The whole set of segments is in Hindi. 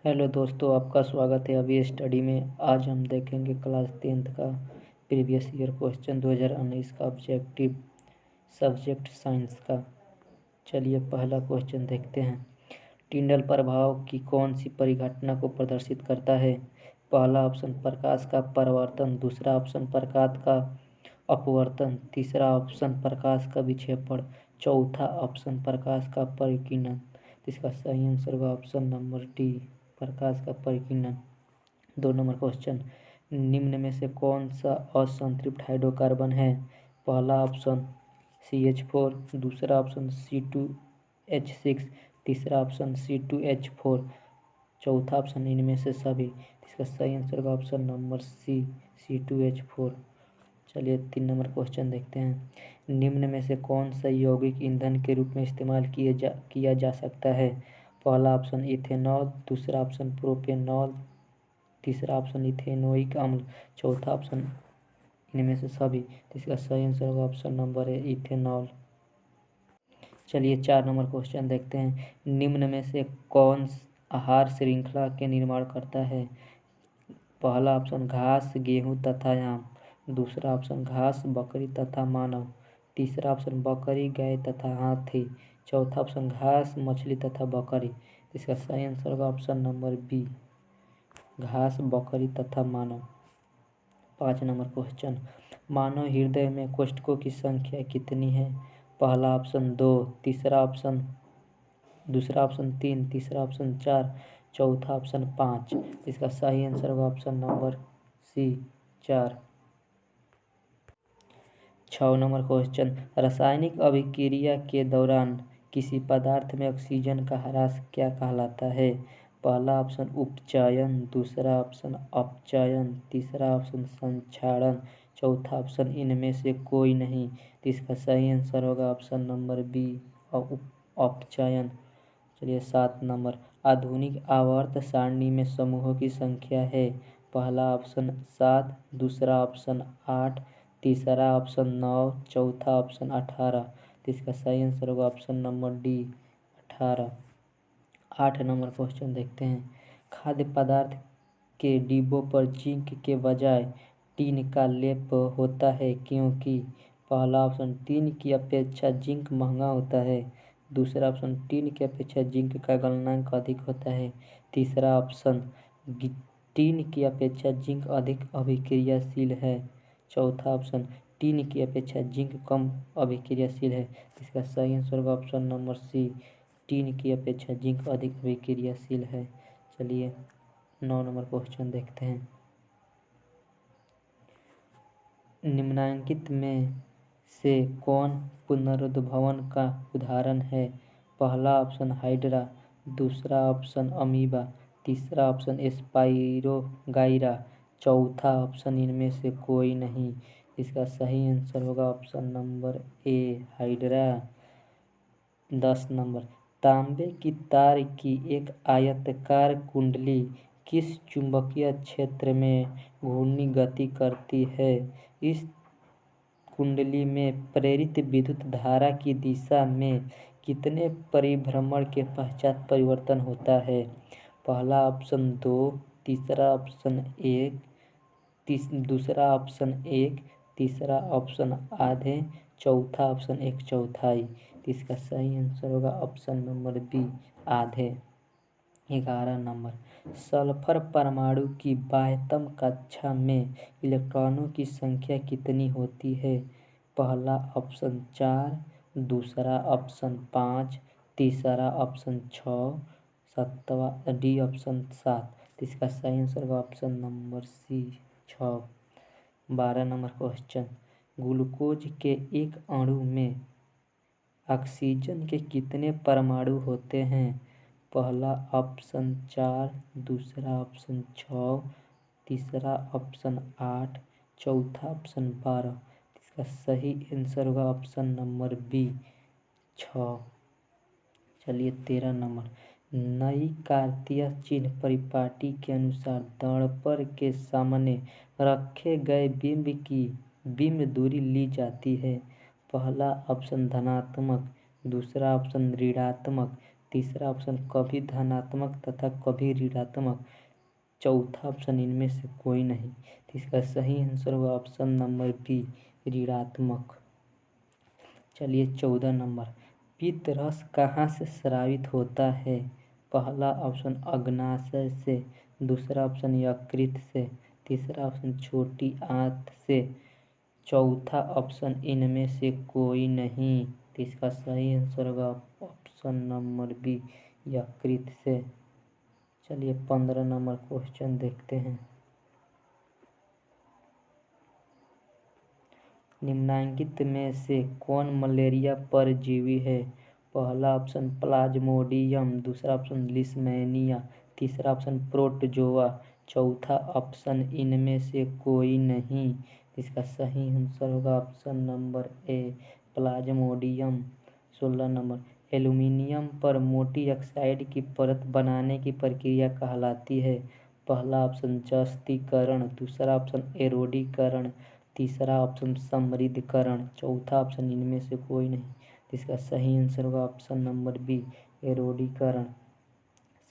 हेलो दोस्तों, आपका स्वागत है अभी स्टडी में। आज हम देखेंगे क्लास 10th का प्रीवियस ईयर क्वेश्चन 2019 का ऑब्जेक्टिव सब्जेक्ट साइंस का। चलिए पहला क्वेश्चन देखते हैं। टिंडल प्रभाव की कौन सी परिघटना को प्रदर्शित करता है? पहला ऑप्शन प्रकाश का परावर्तन, दूसरा ऑप्शन प्रकाश का अपवर्तन, तीसरा ऑप्शन प्रकाश का विक्षेपण, चौथा ऑप्शन प्रकाश का परिकीर्णन। इसका सही आंसर होगा ऑप्शन नंबर डी, प्रकाश का परिकीर्णन। 2 नंबर क्वेश्चन, निम्न में से कौन सा असंतृप्त हाइड्रोकार्बन है? पहला ऑप्शन CH4, दूसरा ऑप्शन C2H6, तीसरा ऑप्शन C2H4, चौथा ऑप्शन इनमें से सभी। इसका सही आंसर होगा ऑप्शन नंबर सी, C2H4। चलिए 3 नंबर क्वेश्चन देखते हैं। निम्न में से कौन सा यौगिक ईंधन के रूप में इस्तेमाल किया जा सकता है? पहला ऑप्शन इथेनॉल, दूसरा ऑप्शन प्रोपेनॉल, तीसरा ऑप्शन इथेनोइक अम्ल, चौथा ऑप्शन इनमें से सभी। इसका सही आंसर होगा ऑप्शन नंबर ए, इथेनॉल। चलिए 4 नंबर क्वेश्चन देखते हैं। निम्न में से कौन आहार श्रृंखला के निर्माण करता है? पहला ऑप्शन घास, गेहूं तथा आम, दूसरा ऑप्शन घास, बकरी तथा मानव, तीसरा ऑप्शन बकरी, गाय तथा हाथी, चौथा ऑप्शन घास, मछली तथा बकरी। इसका सही आंसर होगा ऑप्शन नंबर बी, घास, बकरी तथा मानव। 5 नंबर क्वेश्चन, मानव हृदय में कोशिकाओं की संख्या कितनी है? पहला ऑप्शन 2, दूसरा ऑप्शन 3, तीसरा ऑप्शन 4, चौथा ऑप्शन 5। इसका सही आंसर होगा option number C, 4। 6 number question, रासायनिक अभिक्रिया के दौरान किसी पदार्थ में ऑक्सीजन का ह्रास क्या कहलाता है? पहला ऑप्शन उपचयन, दूसरा ऑप्शन अपचयन, तीसरा ऑप्शन संक्षारण, चौथा ऑप्शन इनमें से कोई नहीं। इसका सही आंसर होगा ऑप्शन नंबर बी, अपचयन। चलिए 7 नंबर, आधुनिक आवर्त सारणी में समूहों की संख्या है? पहला ऑप्शन 7, दूसरा ऑप्शन 8, तीसरा ऑप्शन 9, चौथा ऑप्शन 18। इसका सही आंसर होगा option number D, 18। 8 number question देखते हैं। खाद्य पदार्थ के डिब्बों पर जिंक के बजाय टीन का लेप होता है क्योंकि? पहला ऑप्शन टीन की अपेक्षा जिंक महंगा होता है, दूसरा ऑप्शन टीन की अपेक्षा जिंक का गलनांक अधिक होता है, तीसरा ऑप्शन टीन की अपेक्षा जिंक अधिक अभिक्रियाशील है, चौथा ऑप्शन टीन की अपेक्षा जिंक कम अभिक्रियाशील है। इसका सही आंसर होगा ऑप्शन नंबर सी, टीन की अपेक्षा जिंक अधिक अभिक्रियाशील है। चलिए 9 नंबर क्वेश्चन देखते हैं। निम्नलिखित में से कौन पुनरुद्भवन का उदाहरण है? पहला ऑप्शन हाइड्रा, दूसरा ऑप्शन अमीबा, तीसरा ऑप्शन स्पाइरोगाइरा, चौथा ऑप्शन इनमें से कोई नहीं। इसका सही आंसर होगा ऑप्शन नंबर ए, हाइड्रा। 10 नंबर, तांबे की तार की एक आयताकार कुंडली किस चुंबकीय क्षेत्र में घूर्णी गति करती है? इस कुंडली में प्रेरित विद्युत धारा की दिशा में कितने परिभ्रमण के पश्चात परिवर्तन होता है? पहला ऑप्शन 2, तीसरा ऑप्शन 1, दूसरा ऑप्शन 1, तीसरा ऑप्शन आधे, चौथा ऑप्शन 1/4। इसका सही आंसर होगा ऑप्शन नंबर बी, आधे। 11 नंबर, सल्फर परमाणु की बाह्यतम कक्षा में इलेक्ट्रॉनों की संख्या कितनी होती है? पहला ऑप्शन 4, दूसरा ऑप्शन 5, तीसरा ऑप्शन 6, सातवां डी ऑप्शन 7। इसका सही आंसर होगा option number C, 6। 12 number question, glucose के एक अणु में ऑक्सीजन के कितने परमाणु होते हैं? पहला ऑप्शन 4, दूसरा ऑप्शन 6, तीसरा ऑप्शन 8, चौथा ऑप्शन 12। इसका सही आंसर होगा ऑप्शन नंबर बी, 6। चलिए 13 नंबर, नई कार्तीय चिन्ह परिपाटी के अनुसार दर्पण के सामने रखे गए बिंब की बिंब दूरी ली जाती है। पहला ऑप्शन धनात्मक, दूसरा ऑप्शन ऋणात्मक, तीसरा ऑप्शन कभी धनात्मक तथा कभी ऋणात्मक, चौथा ऑप्शन इनमें से कोई नहीं। तो इसका सही आंसर होगा ऑप्शन नंबर बी, ऋणात्मक। चलिए 14 नंबर, पित्त रस कहाँ से स्रावित होता है? पहला ऑप्शन अग्नाशय से, दूसरा ऑप्शन यकृत से, तीसरा ऑप्शन छोटी आंत से, चौथा ऑप्शन इनमें से कोई नहीं। तो इसका सही आंसर होगा ऑप्शन नंबर बी, यकृत से। चलिए 15 नंबर क्वेश्चन देखते हैं। निम्नलिखित में से कौन मलेरिया परजीवी है? पहला ऑप्शन प्लाज्मोडियम, दूसरा ऑप्शन लिस्मेनिया, तीसरा ऑप्शन प्रोटोजोआ, चौथा ऑप्शन इनमें से कोई नहीं। इसका सही आंसर होगा ऑप्शन नंबर ए, प्लाज्मोडियम। 16 नंबर, एल्यूमीनियम पर मोटी ऑक्साइड की परत बनाने की प्रक्रिया कहलाती है? पहला ऑप्शन जस्तीकरण, दूसरा ऑप्शन एरोडीकरण, तीसरा ऑप्शन समृद्धकरण, चौथा ऑप्शन इनमें से कोई नहीं। इसका सही आंसर होगा ऑप्शन नंबर बी, एरोडीकरण।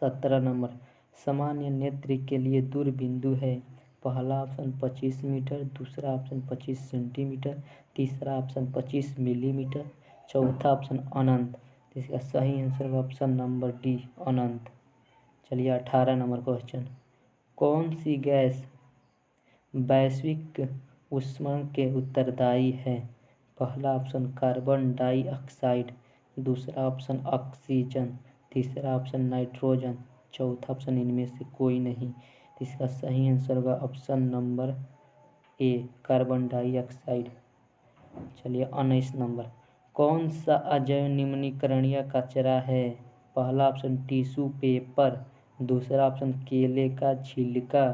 17 नंबर, सामान्य नेत्र के लिए दूर बिंदु है? पहला ऑप्शन 25 मीटर, दूसरा ऑप्शन 25 सेंटीमीटर, तीसरा ऑप्शन 25 मिलीमीटर, चौथा ऑप्शन अनंत। इसका सही आंसर होगा ऑप्शन नंबर डी, अनंत। चलिए 18 नंबर क्वेश्चन, कौन सी गैस वैश्विक ऊष्मा के उत्तरदायी है? पहला ऑप्शन कार्बन डाइऑक्साइड, दूसरा ऑप्शन ऑक्सीजन, तीसरा ऑप्शन नाइट्रोजन, चौथा ऑप्शन इनमें से कोई नहीं। इसका सही आंसर होगा ऑप्शन नंबर ए, कार्बन डाइऑक्साइड। चलिए 19 नंबर, कौन सा अजैव निम्नीकरणीय कचरा है? पहला ऑप्शन टिश्यू पेपर, दूसरा ऑप्शन केले का छिलका,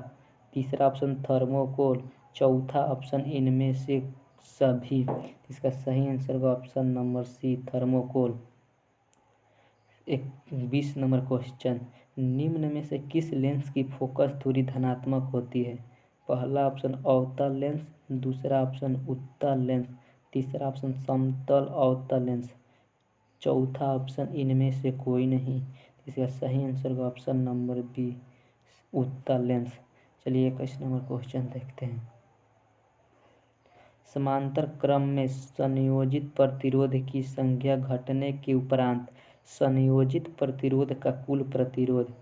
तीसरा ऑप्शन थर्मोकोल, चौथा ऑप्शन इनमें से सभी। इसका सही आंसर होगा option number C, thermocol. 20 number question, निम्न में से किस लेंस की फोकस दूरी धनात्मक होती है? पहला ऑप्शन अवतल लेंस, दूसरा ऑप्शन उत्तल लेंस, तीसरा ऑप्शन समतल अवतल लेंस, चौथा ऑप्शन इनमें से कोई नहीं। इसका सही आंसर होगा ऑप्शन नंबर बी, उत्तल लेंस। चलिए 21 नंबर क्वेश्चन देखते हैं। समांतर क्रम में संयोजित प्रतिरोध की संख्या घटने के उपरांत संयोजित प्रतिरोध का कुल प्रतिरोध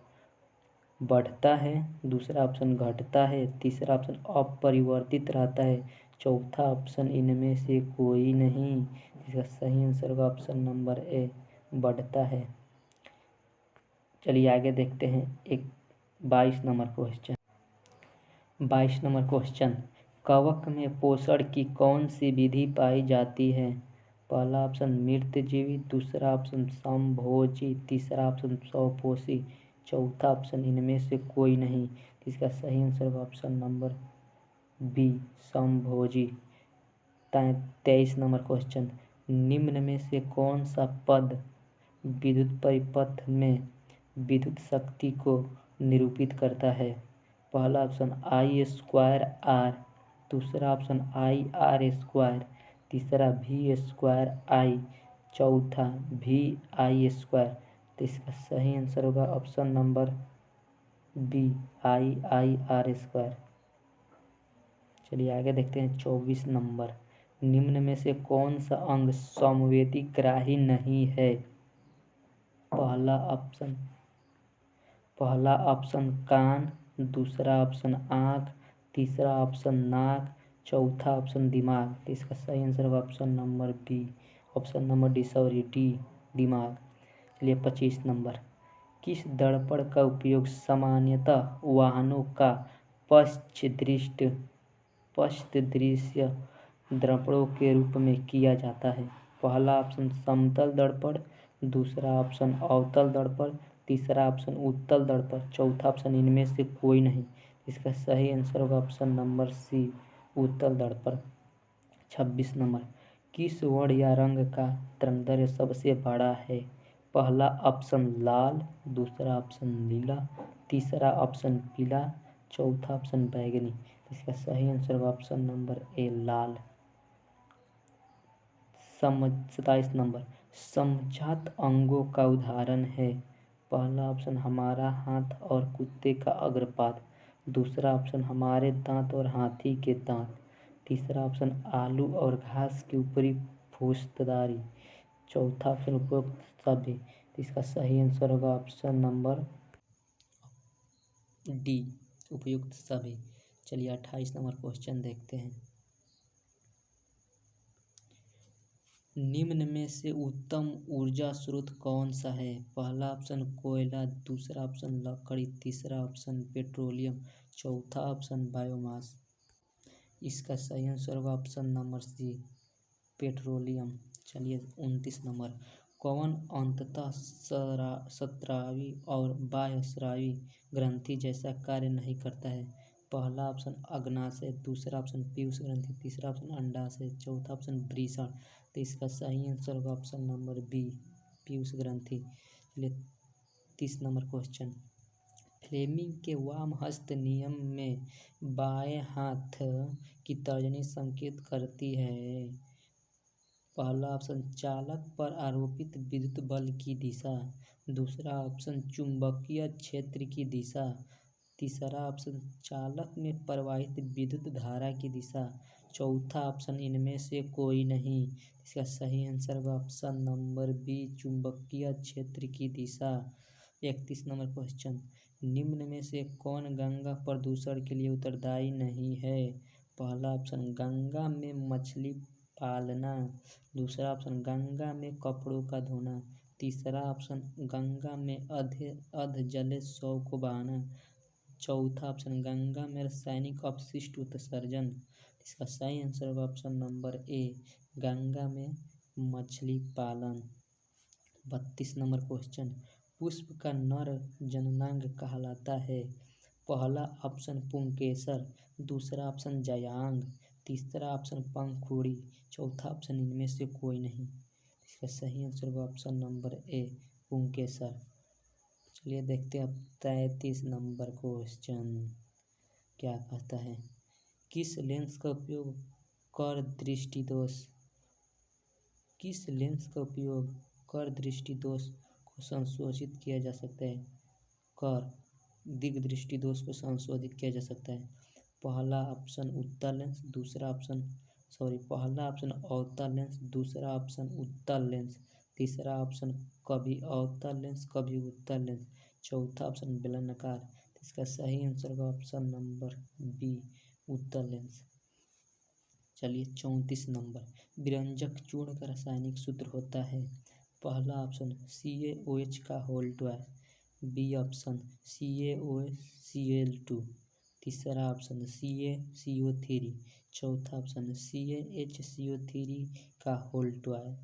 बढ़ता है, दूसरा ऑप्शन घटता है, तीसरा ऑप्शन अपरिवर्तित रहता है, चौथा ऑप्शन इनमें से कोई नहीं। इसका सही आंसर होगा ऑप्शन नंबर ए, बढ़ता है। चलिए आगे देखते हैं 22 नंबर क्वेश्चन। 22 नंबर क्वेश्चन, कवक में पोषण की कौन सी विधि पाई जाती है? पहला ऑप्शन मृतजीवी, दूसरा ऑप्शन समभोजी, तीसरा ऑप्शन स्वपोषी, चौथा ऑप्शन इनमें से कोई नहीं। इसका सही आंसर होगा ऑप्शन नंबर बी, समभोजी। 23 नंबर क्वेश्चन, निम्न में से कौन सा पद विद्युत परिपथ में विद्युत शक्ति को निरूपित करता है? पहला ऑप्शन आई स्क्वायर आर, दूसरा ऑप्शन आई आर स्क्वायर, तीसरा वी स्क्वायर आई, चौथा वी आई स्क्वायर। तो इसका सही आंसर होगा option number B, I I R square. चलिए आगे देखते हैं 24 नंबर, निम्न में से कौन सा अंग संवेदी ग्राही नहीं है? पहला ऑप्शन कान, दूसरा ऑप्शन आँख, तीसरा ऑप्शन नाक, चौथा ऑप्शन दिमाग। तो इसका सही आंसर होगा option number B, option number D, sorry D, दिमाग। चलिए 25 नंबर, किस दर्पण का उपयोग सामान्यतः वाहनों का पश्च दृश्य दर्पणों के रूप में किया जाता है? पहला ऑप्शन समतल दर्पण, दूसरा ऑप्शन अवतल दर्पण, तीसरा ऑप्शन उत्तल दर्पण, चौथा ऑप्शन इनमें से कोई नहीं। इसका सही आंसर होगा ऑप्शन नंबर सी, उत्तल दर्पण। 26 नंबर, किस वर्ण या रंग का तरंगदैर्घ्य सबसे बड़ा है? पहला ऑप्शन लाल, दूसरा ऑप्शन नीला, तीसरा ऑप्शन पीला, चौथा ऑप्शन बैगनी। इसका सही आंसर होगा ऑप्शन नंबर ए, लाल। 27 नंबर, समजात अंगों का उदाहरण है। पहला ऑप्शन हमारा हाथ और कुत्ते का अग्रपाद। दूसरा ऑप्शन हमारे दांत और हाथी के दांत। तीसरा ऑप्शन आलू और घास की ऊपरी फुसदारी। चौथा ऑप्शन उपयुक्त सभी। इसका सही आंसर होगा ऑप्शन नंबर डी, उपयुक्त सभी। चलिए 28 नंबर क्वेश्चन देखते हैं। निम्न में से उत्तम ऊर्जा स्रोत कौन सा है? पहला ऑप्शन कोयला, दूसरा ऑप्शन लकड़ी, तीसरा ऑप्शन पेट्रोलियम, चौथा ऑप्शन बायोमास। इसका सही आंसर होगा ऑप्शन नंबर सी, पेट्रोलियम। चलिए 29 नंबर। कौन अंततः स्रावी और बाह्यस्रावी ग्रंथि जैसा कार्य नहीं करता है? पहला ऑप्शन अग्नाशय, दूसरा ऑप्शन पीयूष ग्रंथि, तीसरा ऑप्शन अंडाशय, चौथा ऑप्शन वृषण। तो इसका सही आंसर होगा ऑप्शन नंबर बी, पीयूष ग्रंथि। चलिए 30 नंबर क्वेश्चन। फ्लेमिंग के वाम हस्त नियम में बाएं हाथ की तर्जनी संकेत करती है। पहला ऑप्शन चालक पर आरोपित विद्युत बल की दिशा, दूसरा ऑप्शन चुंबकीय क्षेत्र की दिशा, तीसरा ऑप्शन चालक में प्रवाहित विद्युत धारा की दिशा, चौथा ऑप्शन इनमें से कोई नहीं। इसका सही आंसर होगा ऑप्शन नंबर बी, चुंबकीय क्षेत्र की दिशा। 31 नंबर क्वेश्चन। निम्न में से कौन गंगा प्रदूषण के लिए उत्तरदायी नहीं है? पहला ऑप्शन गंगा में मछली पालना, दूसरा ऑप्शन गंगा में कपड़ों का धोना, तीसरा ऑप्शन गंगा में अधजले शव को बहाना, चौथा ऑप्शन गंगा में रासायनिक अपशिष्ट उत्सर्जन। इसका सही आंसर होगा ऑप्शन नंबर ए, गंगा में मछली पालन। 32 नंबर क्वेश्चन। पुष्प का नर जननांग कहलाता है। पहला ऑप्शन पुंकेसर, दूसरा ऑप्शन जयांग, तीसरा ऑप्शन पंखुड़ी, चौथा ऑप्शन इनमें से कोई नहीं। इसका सही आंसर होगा ऑप्शन नंबर ए, पुंकेसर। चलिए देखते हैं अब 33 नंबर क्वेश्चन क्या कहता है। किस लेंस का उपयोग कर दृष्टि दोष को संशोधित किया जा सकता है? दिग्दृष्टि दोष को संशोधित किया जा सकता है। पहला ऑप्शन उत्तल लेंस, पहला ऑप्शन अवतल लेंस, दूसरा ऑप्शन उत्तल लेंस, तीसरा ऑप्शन कभी अवतल लेंस कभी उत्तल लेंस, चौथा ऑप्शन बेलनाकार। इसका सही आंसर होगा ऑप्शन नंबर बी, उत्तल लेंस। चलिए 34 नंबर। विरंजक चूर्ण का रासायनिक सूत्र होता है। पहला ऑप्शन CaOH का whole twice, B option CaOCl2, तीसरा ऑप्शन CaCO3, चौथा ऑप्शन CaHCO3 का होल ट्वाइस।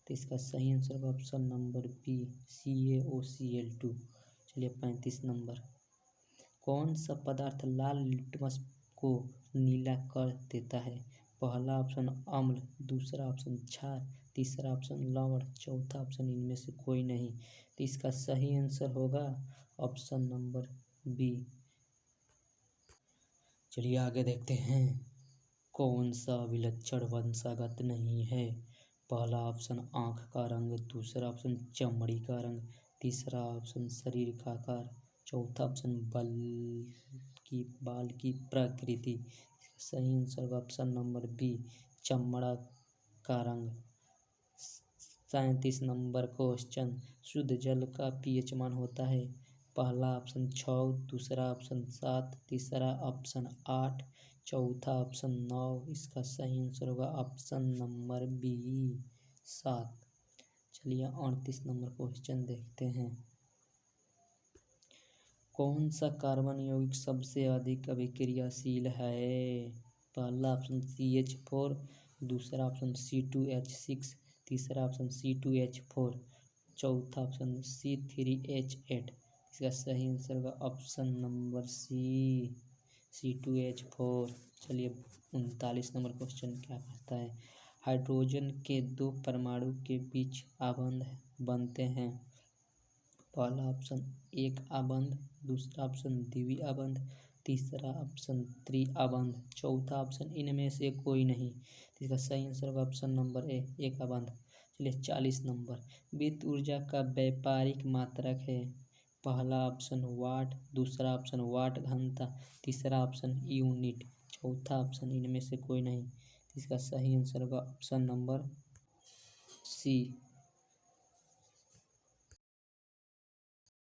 तो इसका सही आंसर होगा ऑप्शन नंबर बी, CaOCl2। चलिए 35 नंबर। कौन सा पदार्थ लाल लिटमस को नीला कर देता है? पहला ऑप्शन अम्ल, दूसरा ऑप्शन क्षार, तीसरा ऑप्शन लवण, चौथा ऑप्शन इनमें से कोई नहीं। तो इसका सही आंसर होगा ऑप्शन नंबर बी। चलिए आगे देखते हैं। कौन सा विलक्षण वंशागत नहीं है? पहला ऑप्शन आँख का रंग, दूसरा ऑप्शन चमड़ी का रंग, तीसरा ऑप्शन शरीर का आकार, चौथा ऑप्शन बाल की प्रकृति। सही आंसर होगा ऑप्शन नंबर बी, चमड़ा का रंग। 37 नंबर क्वेश्चन। शुद्ध जल का pH मान होता है। पहला ऑप्शन 6, दूसरा ऑप्शन 7, तीसरा ऑप्शन 8, चौथा ऑप्शन 9। इसका सही आंसर होगा ऑप्शन नंबर बी, 7। चलिए 38 नंबर क्वेश्चन देखते हैं। कौन सा कार्बन यौगिक सबसे अधिक अभिक्रियाशील है? पहला ऑप्शन CH4, दूसरा ऑप्शन C2H6, तीसरा ऑप्शन C2H4, चौथा ऑप्शन C3H8। इसका सही आंसर होगा ऑप्शन नंबर सी, C2H4। चलिए 39 नंबर क्वेश्चन क्या कहता है। हाइड्रोजन के दो परमाणु के बीच आबंध बनते हैं। पहला ऑप्शन एक आबंध, दूसरा ऑप्शन द्वि आबंध, तीसरा ऑप्शन त्रि आबंध, चौथा ऑप्शन इनमें से कोई नहीं। इसका सही आंसर होगा ऑप्शन नंबर ए, एक आबंध। चलिए 40 नंबर। विद्युत ऊर्जा का व्यापारिक मात्रक है। पहला ऑप्शन वाट, दूसरा ऑप्शन वाट घंटा, तीसरा ऑप्शन यूनिट, चौथा ऑप्शन इनमें से कोई नहीं। तो इसका सही आंसर होगा ऑप्शन नंबर सी,